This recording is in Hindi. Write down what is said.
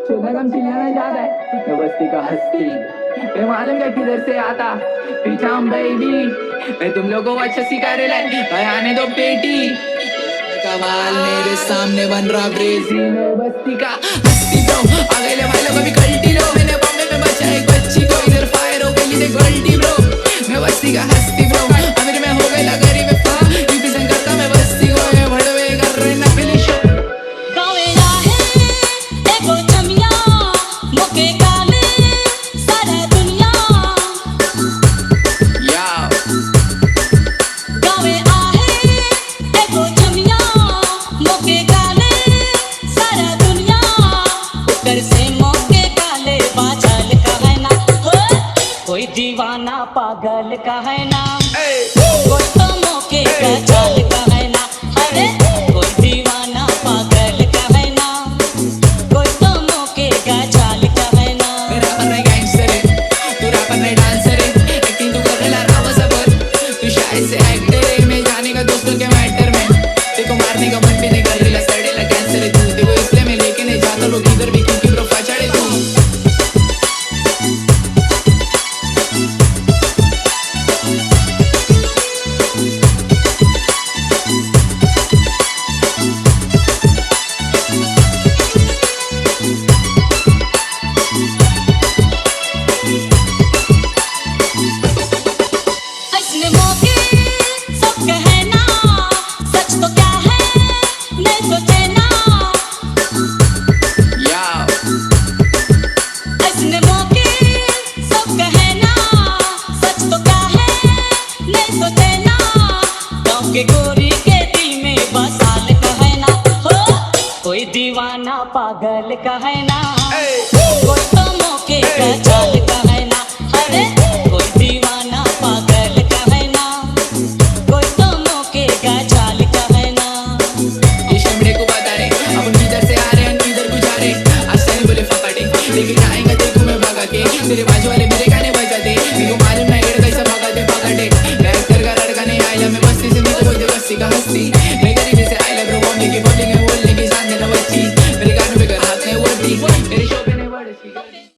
छोटा कम चिल्लाना चाहता है मैं बस्ती का हस्ती मैं मालूम क्या किधर से आता पीछा बेबी मैं तुम लोगों को अच्छा सिखा रहे लाए आने दो पेटी कमाल मेरे सामने बन रहा ब्रेजी मैं बस्ती का हस्ती ब्रो अगले वालों को भी कल्टी लो मैंने बॉम्बे में बचा एक बच्ची को इधर फायर हो गई इधर गल्टी ब्रो मैं बस्ती का हस्ती ब्रो अमीर में हो गई गरीब में फा यूपी से करता मैं बस्ती को भड़वे कर रहे ना फिनिश कोई दीवाना पागल का है ना कोई तो मौके का चाल का है ना अरे कोई दीवाना पागल का है ना कोई तो मौके का चाल का है ना मेरा अपना गैंगस्टर है तू रैपर नहीं डांसर है एक्टिंग तू कर रहा रावा सबर तू शायद से एक्टर है मैं जाने का दोस्तों के मैटर में देखो मारने का मन भी नहीं कर रही सड़ेला कैंसर है तू देखो इसलिए मैं लेके नहीं जाता लोग इधर भी क्योंकि प्रोफा चढ़े तू के गोरी के दिल में बसाल का है ना हो कोई दीवाना पागल का है ना